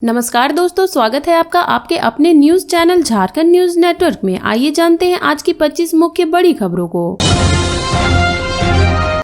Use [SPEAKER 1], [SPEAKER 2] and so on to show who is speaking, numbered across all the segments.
[SPEAKER 1] नमस्कार दोस्तों, स्वागत है आपका आपके अपने news channel Jharkhand news network में। आइए जानते हैं आज की 25 मुख्य बड़ी खबरों को।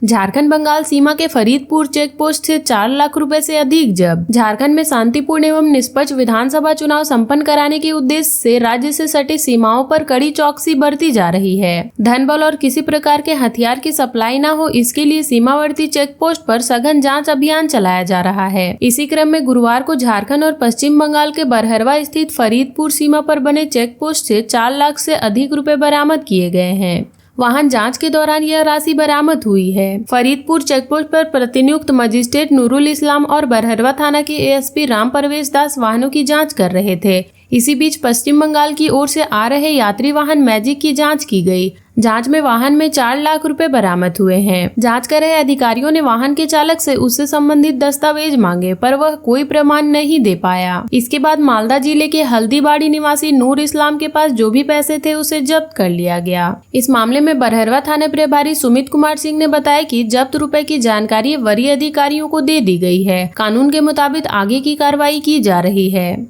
[SPEAKER 1] झारखंड बंगाल सीमा के फरीदपुर चेक पोस्ट से 4 लाख रुपए से अधिक जब्त। झारखंड में शांतिपूर्ण एवं निष्पक्ष विधानसभा चुनाव संपन्न कराने के उद्देश्य से राज्य से सटे सीमाओं पर कड़ी चौकसी बरती जा रही है। धन बल और किसी प्रकार के हथियार की सप्लाई न हो, इसके लिए सीमावर्ती चेक पोस्ट पर सघन जाँच अभियान चलाया जा रहा है। इसी क्रम में गुरुवार को झारखंड और पश्चिम बंगाल के बरहरवा स्थित फरीदपुर सीमा पर बने चेक पोस्ट से 4 लाख से अधिक रुपए बरामद किए गए हैं। वाहन जांच के दौरान यह राशि बरामद हुई है। फरीदपुर चेकपोस्ट पर प्रतिनियुक्त मजिस्ट्रेट नूरुल इस्लाम और बरहरवा थाना के एएसपी राम परवेश दास वाहनों की जांच कर रहे थे। इसी बीच पश्चिम बंगाल की ओर से आ रहे यात्री वाहन मैजिक की जांच की गई। जांच में वाहन में 4 लाख रुपए बरामद हुए हैं। जांच कर रहे अधिकारियों ने वाहन के चालक से उससे संबंधित दस्तावेज मांगे, पर वह कोई प्रमाण नहीं दे पाया। इसके बाद मालदा जिले के हल्दीबाड़ी निवासी नूर इस्लाम के पास जो भी पैसे थे उसे जब्त कर लिया गया। इस मामले में बरहरवा थाना प्रभारी सुमित कुमार सिंह ने बताया कि जब्त रुपए की जानकारी वरीय अधिकारियों को दे दी गई है। कानून के मुताबिक आगे की कार्रवाई की जा रही है।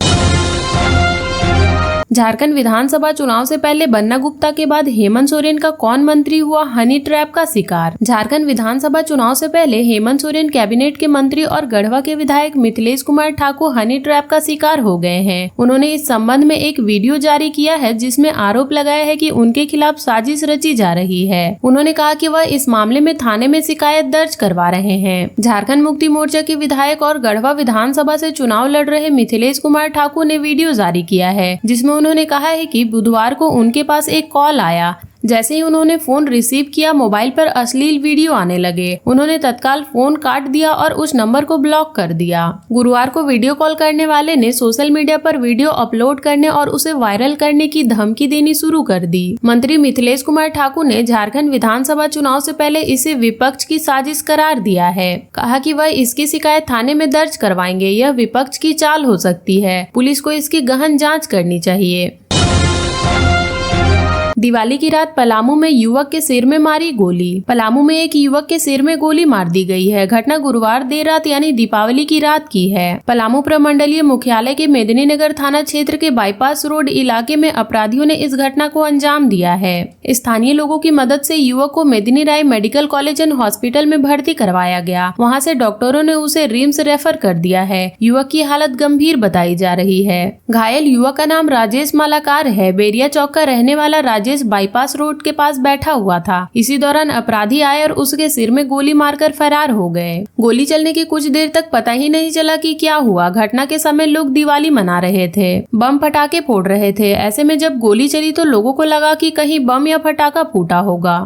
[SPEAKER 1] झारखंड विधानसभा चुनाव से पहले बन्ना गुप्ता के बाद हेमंत सोरेन का कौन मंत्री हुआ हनी ट्रैप का शिकार। झारखंड विधानसभा चुनाव से पहले हेमंत सोरेन कैबिनेट के मंत्री और गढ़वा के विधायक मिथिलेश कुमार ठाकुर हनी ट्रैप का शिकार हो गए हैं। उन्होंने इस संबंध में एक वीडियो जारी किया है जिसमें आरोप लगाया है कि उनके खिलाफ साजिश रची जा रही है। उन्होंने कहा कि वह इस मामले में थाने में शिकायत दर्ज करवा रहे हैं। झारखंड मुक्ति मोर्चा के विधायक और गढ़वा विधानसभा से चुनाव लड़ रहे मिथिलेश कुमार ठाकुर ने वीडियो जारी किया है जिसमें उन्होंने कहा है कि बुधवार को उनके पास एक कॉल आया। जैसे ही उन्होंने फोन रिसीव किया, मोबाइल पर अश्लील वीडियो आने लगे। उन्होंने तत्काल फोन काट दिया और उस नंबर को ब्लॉक कर दिया। गुरुवार को वीडियो कॉल करने वाले ने सोशल मीडिया पर वीडियो अपलोड करने और उसे वायरल करने की धमकी देनी शुरू कर दी। मंत्री मिथिलेश कुमार ठाकुर ने झारखंड विधानसभा चुनाव से पहले इसे विपक्ष की साजिश करार दिया है। कहा कि वह इसकी शिकायत थाने में दर्ज करवाएंगे। यह विपक्ष की चाल हो सकती है। पुलिस को इसकी गहन जाँच करनी चाहिए। दिवाली की रात पलामू में युवक के सिर में मारी गोली। पलामू में एक युवक के सिर में गोली मार दी गई है। घटना गुरुवार देर रात यानी दीपावली की रात की है। पलामू प्रमंडलीय मुख्यालय के मेदिनीनगर थाना क्षेत्र के बाईपास रोड इलाके में अपराधियों ने इस घटना को अंजाम दिया है। स्थानीय लोगों की मदद से युवक को मेदिनी राय मेडिकल कॉलेज एंड हॉस्पिटल में भर्ती करवाया गया। वहाँ से डॉक्टरों ने उसे रिम्स रेफर कर दिया है। युवक की हालत गंभीर बताई जा रही है। घायल युवक का नाम राजेश मालाकार है। बेरिया चौक का रहने वाला राजेश बाईपास रोड के पास बैठा हुआ था। इसी दौरान अपराधी आए और उसके सिर में गोली मारकर फरार हो गए। गोली चलने के कुछ देर तक पता ही नहीं चला कि क्या हुआ। घटना के समय लोग दिवाली मना रहे थे, बम फटाके फोड़ रहे थे। ऐसे में जब गोली चली तो लोगों को लगा कि कहीं बम या फटाका फूटा होगा।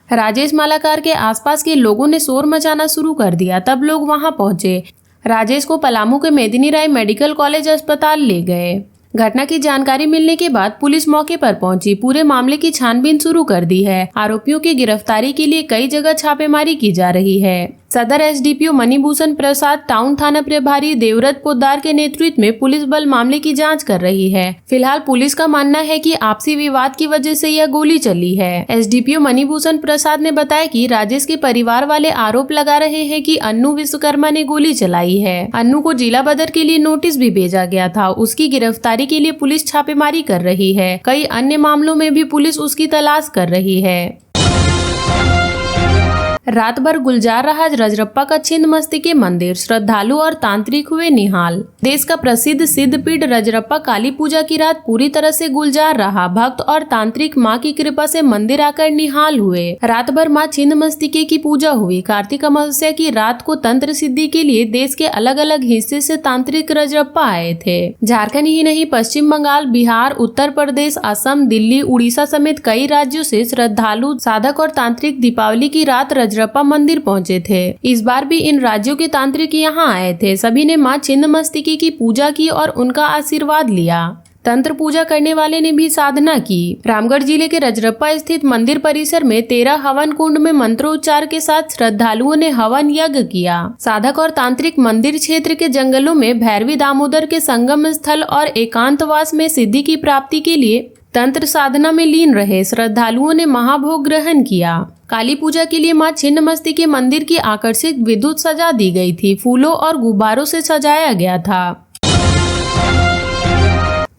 [SPEAKER 1] राजेश मालाकार के आसपास के लोगों ने शोर मचाना शुरू कर दिया। तब लोग वहां पहुंचे। राजेश को पलामू के मेदिनी राय मेडिकल कॉलेज अस्पताल ले गए। घटना की जानकारी मिलने के बाद पुलिस मौके पर पहुंची। पूरे मामले की छानबीन शुरू कर दी है। आरोपियों की गिरफ्तारी के लिए कई जगह छापेमारी की जा रही है। सदर एसडीपीओ मणिभूषण प्रसाद, टाउन थाना प्रभारी देवव्रत पोद्दार के नेतृत्व में पुलिस बल मामले की जांच कर रही है। फिलहाल पुलिस का मानना है कि आपसी विवाद की वजह से यह गोली चली है। एसडीपीओ मणिभूषण प्रसाद ने बताया कि राजेश के परिवार वाले आरोप लगा रहे हैं कि अन्नू विश्वकर्मा ने गोली चलाई है। अन्नू को जिला बदर के लिए नोटिस भी भेजा गया था। उसकी गिरफ्तारी के लिए पुलिस छापेमारी कर रही है। कई अन्य मामलों में भी पुलिस उसकी तलाश कर रही है। रात भर गुलजार रहा रजरप्पा का छिन्नमस्तिके मंदिर। श्रद्धालु और तांत्रिक हुए निहाल। देश का प्रसिद्ध सिद्धपीठ रजरप्पा काली पूजा की रात पूरी तरह से गुलजार रहा। भक्त और तांत्रिक मां की कृपा से मंदिर आकर निहाल हुए। रात भर मां छिन्नमस्तिके की पूजा हुई। कार्तिक अमावस्या की रात को तंत्र सिद्धि के लिए देश के अलग अलग हिस्से से तांत्रिक रजरप्पा आए थे। झारखंड ही नहीं, पश्चिम बंगाल, बिहार, उत्तर प्रदेश, असम, दिल्ली, उड़ीसा समेत कई राज्यों से श्रद्धालु, साधक और तांत्रिक दीपावली की रात रजरप्पा मंदिर पहुंचे थे। इस बार भी इन राज्यों के तांत्रिक यहां आए थे। सभी ने मां छिन्नमस्तिके की पूजा की और उनका आशीर्वाद लिया। तंत्र पूजा करने वाले ने भी साधना की। रामगढ़ जिले के रजरप्पा स्थित मंदिर परिसर में 13 हवन कुंड में मंत्रोच्चार के साथ श्रद्धालुओं ने हवन यज्ञ किया। साधक और तांत्रिक मंदिर क्षेत्र के जंगलों में भैरवी दामोदर के संगम स्थल और एकांतवास में सिद्धि की प्राप्ति के लिए तंत्र साधना में लीन रहे। श्रद्धालुओं ने महाभोग ग्रहण किया। काली पूजा के लिए मां छिन्नमस्तिके मंदिर की आकर्षक विद्युत सजा दी गई थी। फूलों और गुब्बारों से सजाया गया था।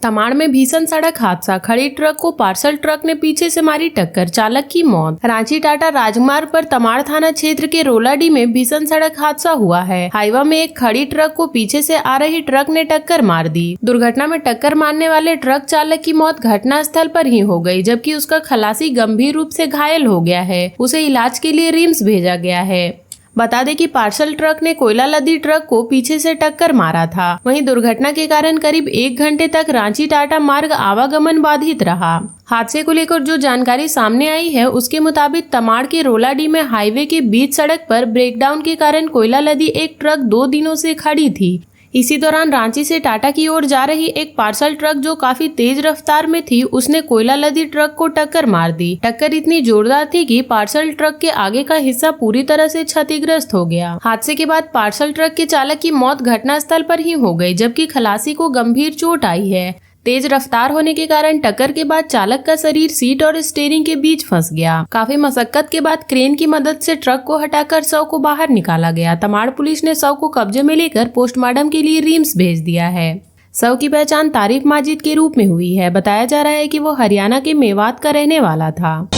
[SPEAKER 1] तमाड़ में भीषण सड़क हादसा, खड़ी ट्रक को पार्सल ट्रक ने पीछे से मारी टक्कर, चालक की मौत। रांची टाटा राजमार्ग पर तमाड़ थाना क्षेत्र के रोलाडी में भीषण सड़क हादसा हुआ है। हाईवा में एक खड़ी ट्रक को पीछे से आ रही ट्रक ने टक्कर मार दी। दुर्घटना में टक्कर मारने वाले ट्रक चालक की मौत घटना स्थल पर ही हो गई, जबकि उसका खलासी गंभीर रूप से घायल हो गया है। उसे इलाज के लिए रिम्स भेजा गया है। बता दें कि पार्सल ट्रक ने कोयला लदी ट्रक को पीछे से टक्कर मारा था। वहीं दुर्घटना के कारण करीब 1 घंटे तक रांची टाटा मार्ग आवागमन बाधित रहा। हादसे को लेकर जो जानकारी सामने आई है उसके मुताबिक तमाड़ के रोलाडी में हाईवे के बीच सड़क पर ब्रेकडाउन के कारण कोयला लदी एक ट्रक 2 दिनों से खड़ी थी। इसी दौरान रांची से टाटा की ओर जा रही एक पार्सल ट्रक जो काफी तेज रफ्तार में थी, उसने कोयला लदी ट्रक को टक्कर मार दी। टक्कर इतनी जोरदार थी कि पार्सल ट्रक के आगे का हिस्सा पूरी तरह से क्षतिग्रस्त हो गया। हादसे के बाद पार्सल ट्रक के चालक की मौत घटनास्थल पर ही हो गई, जबकि खलासी को गंभीर चोट आई है। तेज रफ्तार होने के कारण टक्कर के बाद चालक का शरीर सीट और स्टीयरिंग के बीच फंस गया। काफी मशक्कत के बाद क्रेन की मदद से ट्रक को हटाकर शव को बाहर निकाला गया। तमाड़ पुलिस ने शव को कब्जे में लेकर पोस्टमार्टम के लिए रिम्स भेज दिया है। शव की पहचान तारिफ माजिद के रूप में हुई है। बताया जा रहा है कि वो हरियाणा के मेवात का रहने वाला था।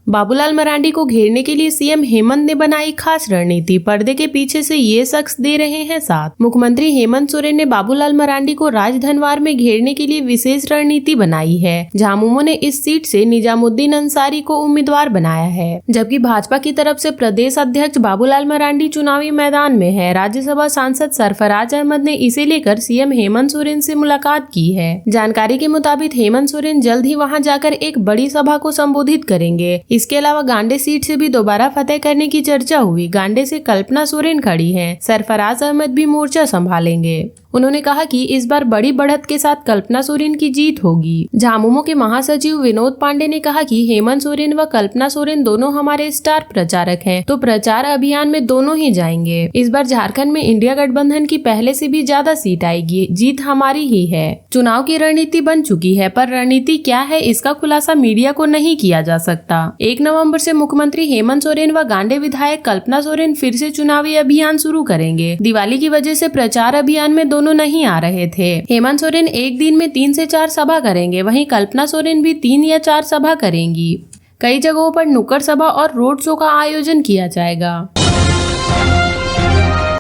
[SPEAKER 1] बाबूलाल मरांडी को घेरने के लिए सीएम हेमंत ने बनाई खास रणनीति, पर्दे के पीछे से ये शख्स दे रहे हैं साथ। मुख्यमंत्री हेमंत सोरेन ने बाबूलाल मरांडी को राजधनवार में घेरने के लिए विशेष रणनीति बनाई है। झामुमो ने इस सीट से निजामुद्दीन अंसारी को उम्मीदवार बनाया है, जबकि भाजपा की तरफ से प्रदेश अध्यक्ष बाबूलाल मरांडी चुनावी मैदान में है। राज्यसभा सांसद सरफराज अहमद ने इसे लेकर सीएम हेमंत सोरेन से मुलाकात की है। जानकारी के मुताबिक हेमंत सोरेन जल्द ही वहां जाकर एक बड़ी सभा को संबोधित करेंगे। इसके अलावा गांडे सीट से भी दोबारा फतेह करने की चर्चा हुई। गांडे से कल्पना सोरेन खड़ी हैं। सरफराज अहमद भी मोर्चा संभालेंगे। उन्होंने कहा कि इस बार बड़ी बढ़त के साथ कल्पना सोरेन की जीत होगी। झामुमो के महासचिव विनोद पांडे ने कहा कि हेमंत सोरेन व कल्पना सोरेन दोनों हमारे स्टार प्रचारक हैं, तो प्रचार अभियान में दोनों ही जाएंगे। इस बार झारखंड में इंडिया गठबंधन की पहले से भी ज्यादा सीट आएगी। जीत हमारी ही है। चुनाव की रणनीति बन चुकी है, पर रणनीति क्या है इसका खुलासा मीडिया को नहीं किया जा सकता। 1 नवंबर से मुख्यमंत्री हेमंत सोरेन व गांडे विधायक कल्पना सोरेन फिर से चुनावी अभियान शुरू करेंगे। दिवाली की वजह से प्रचार अभियान में दोनों नहीं आ रहे थे। हेमंत सोरेन एक दिन में 3 से 4 सभा करेंगे, वहीं कल्पना सोरेन भी 3 या 4 सभा करेंगी। कई जगहों पर नुक्कड़ सभा और रोड शो का आयोजन किया जाएगा।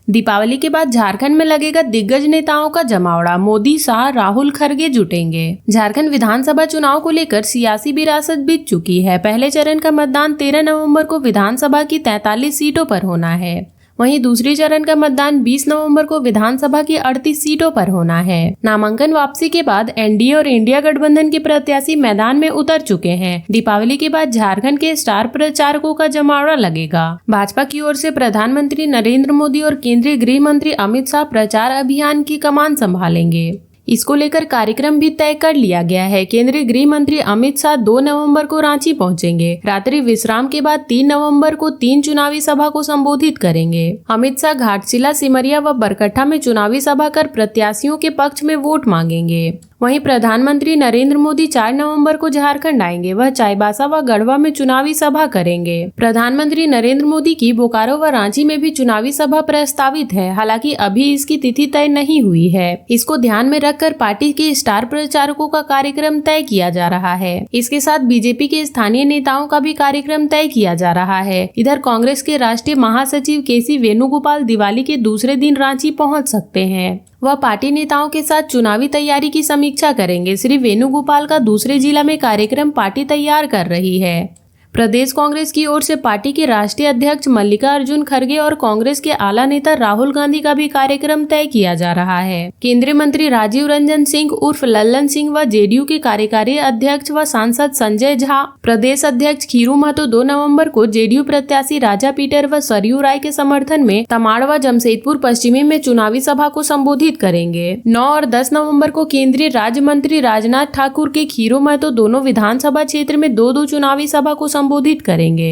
[SPEAKER 1] दीपावली के बाद झारखंड में लगेगा दिग्गज नेताओं का जमावड़ा, मोदी, शाह, राहुल, खरगे जुटेंगे। झारखंड विधानसभा चुनाव को लेकर सियासी विरासत बीत चुकी है। पहले चरण का मतदान 13 नवंबर को विधानसभा की 43 सीटों पर होना है। वहीं दूसरे चरण का मतदान 20 नवंबर को विधानसभा की 38 सीटों पर होना है। नामांकन वापसी के बाद एनडीए और इंडिया गठबंधन के प्रत्याशी मैदान में उतर चुके हैं। दीपावली के बाद झारखंड के स्टार प्रचारकों का जमावड़ा लगेगा। भाजपा की ओर से प्रधानमंत्री नरेंद्र मोदी और केंद्रीय गृह मंत्री अमित शाह प्रचार अभियान की कमान संभालेंगे। इसको लेकर कार्यक्रम भी तय कर लिया गया है। केंद्रीय गृह मंत्री अमित शाह 2 नवंबर को रांची पहुंचेंगे। रात्रि विश्राम के बाद 3 नवंबर को 3 चुनावी सभा को संबोधित करेंगे। अमित शाह घाटशिला, सिमरिया व बरकट्ठा में चुनावी सभा कर प्रत्याशियों के पक्ष में वोट मांगेंगे। वहीं प्रधानमंत्री नरेंद्र मोदी 4 नवंबर को झारखंड आएंगे। वह चाईबासा व गढ़वा में चुनावी सभा करेंगे। प्रधानमंत्री नरेंद्र मोदी की बोकारो व रांची में भी चुनावी सभा प्रस्तावित है। हालांकि अभी इसकी तिथि तय नहीं हुई है। इसको ध्यान में रखकर पार्टी के स्टार प्रचारकों का कार्यक्रम तय किया जा रहा है। इसके साथ बीजेपी के स्थानीय नेताओं का भी कार्यक्रम तय किया जा रहा है। इधर कांग्रेस के राष्ट्रीय महासचिव केसी वेणुगोपाल दिवाली के दूसरे दिन रांची पहुँच सकते हैं। वह पार्टी नेताओं के साथ चुनावी तैयारी की समीक्षा करेंगे। श्री वेणुगोपाल का दूसरे जिला में कार्यक्रम पार्टी तैयार कर रही है। प्रदेश कांग्रेस की ओर से पार्टी के राष्ट्रीय अध्यक्ष मल्लिकार्जुन खड़गे और कांग्रेस के आला नेता राहुल गांधी का भी कार्यक्रम तय किया जा रहा है। केंद्रीय मंत्री राजीव रंजन सिंह उर्फ लल्लन सिंह व जेडीयू के कार्यकारी अध्यक्ष व सांसद संजय झा, प्रदेश अध्यक्ष खीरू महतो 2 नवंबर को जेडीयू प्रत्याशी राजा पीटर व सरयू राय के समर्थन में तमाड़ व जमशेदपुर पश्चिमी में चुनावी सभा को संबोधित करेंगे। 9 और 10 नवम्बर को केंद्रीय राज्य मंत्री राजनाथ ठाकुर के खीरू महतो दोनों विधानसभा क्षेत्र में 2-2 चुनावी सभा को संबोधित करेंगे।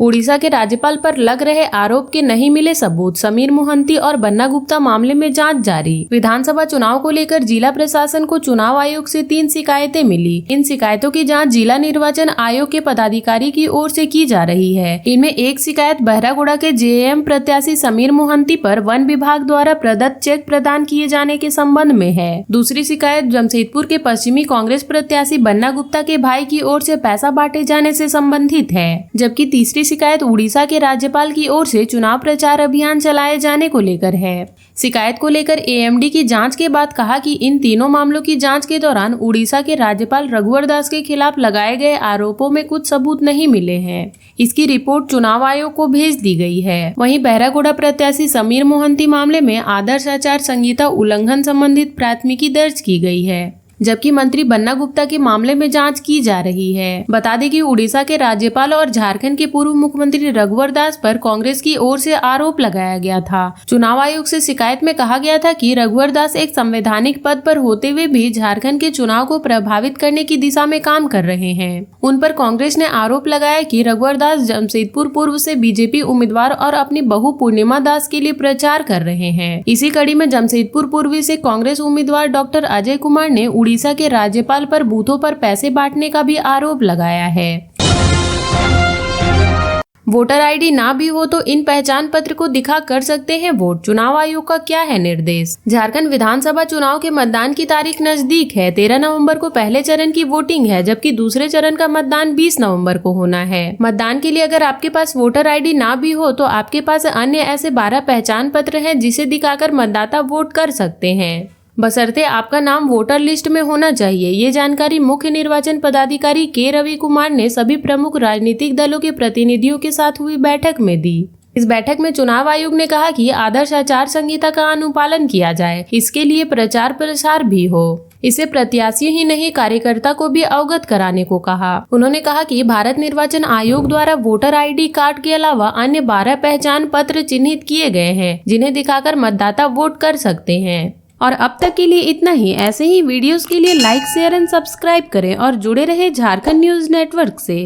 [SPEAKER 1] उड़ीसा के राज्यपाल पर लग रहे आरोप के नहीं मिले सबूत, समीर मोहंती और बन्ना गुप्ता मामले में जांच जारी। विधानसभा चुनाव को लेकर जिला प्रशासन को चुनाव आयोग से 3 शिकायतें मिली। इन शिकायतों की जांच जिला निर्वाचन आयोग के पदाधिकारी की ओर से की जा रही है। इनमें एक शिकायत बहरागोड़ा के जेएम प्रत्याशी समीर मोहंती पर वन विभाग द्वारा प्रदत्त चेक प्रदान किए जाने के संबंध में है। दूसरी शिकायत जमशेदपुर के पश्चिमी कांग्रेस प्रत्याशी बन्ना गुप्ता के भाई की ओर से पैसा बांटे जाने से संबंधित है, जबकि तीसरी शिकायत उड़ीसा के राज्यपाल की ओर से चुनाव प्रचार अभियान चलाए जाने को लेकर है। शिकायत को लेकर एएमडी की जांच के बाद कहा कि इन तीनों मामलों की जांच के दौरान उड़ीसा के राज्यपाल रघुवर दास के खिलाफ लगाए गए आरोपों में कुछ सबूत नहीं मिले हैं। इसकी रिपोर्ट चुनाव आयोग को भेज दी गई है। वहीं बहरागोड़ा प्रत्याशी समीर मोहंती मामले में आदर्श आचार संहिता उल्लंघन संबंधित प्राथमिकी दर्ज की गई है, जबकि मंत्री बन्ना गुप्ता के मामले में जांच की जा रही है। बता दें कि उड़ीसा के राज्यपाल और झारखंड के पूर्व मुख्यमंत्री रघुवर दास पर कांग्रेस की ओर से आरोप लगाया गया था। चुनाव आयोग से शिकायत में कहा गया था कि रघुवर दास एक संवैधानिक पद पर होते हुए भी झारखंड के चुनाव को प्रभावित करने की दिशा में काम कर रहे हैं। उन पर कांग्रेस ने आरोप लगाया कि रघुवर दास जमशेदपुर पूर्व से बीजेपी उम्मीदवार और अपनी बहू पूर्णिमा दास के लिए प्रचार कर रहे हैं। इसी कड़ी में जमशेदपुर पूर्वी से कांग्रेस उम्मीदवार डॉक्टर अजय कुमार ने उड़ीसा के राज्यपाल पर बूथों पर पैसे बांटने का भी आरोप लगाया है। वोटर आईडी ना भी हो तो इन पहचान पत्र को दिखा कर सकते हैं वोट, चुनाव आयोग का क्या है निर्देश। झारखंड विधानसभा चुनाव के मतदान की तारीख नजदीक है। 13 नवंबर को पहले चरण की वोटिंग है, जबकि दूसरे चरण का मतदान 20 नवंबर को होना है। मतदान के लिए अगर आपके पास वोटर आईडी ना भी हो तो आपके पास अन्य ऐसे 12 पहचान पत्र हैं जिसे दिखाकर मतदाता वोट कर सकते हैं, बशर्ते आपका नाम वोटर लिस्ट में होना चाहिए। ये जानकारी मुख्य निर्वाचन पदाधिकारी के रवि कुमार ने सभी प्रमुख राजनीतिक दलों के प्रतिनिधियों के साथ हुई बैठक में दी। इस बैठक में चुनाव आयोग ने कहा कि आदर्श आचार संहिता का अनुपालन किया जाए, इसके लिए प्रचार प्रसार भी हो। इसे प्रत्याशी ही नहीं कार्यकर्ता को भी अवगत कराने को कहा। उन्होंने कहा कि भारत निर्वाचन आयोग द्वारा वोटर आईडी कार्ड के अलावा अन्य 12 पहचान पत्र चिन्हित किए गए हैं, जिन्हें दिखाकर मतदाता वोट कर सकते हैं। और अब तक के लिए इतना ही। ऐसे ही वीडियोस के लिए लाइक, शेयर एंड सब्सक्राइब करें और जुड़े रहे झारखंड न्यूज नेटवर्क से।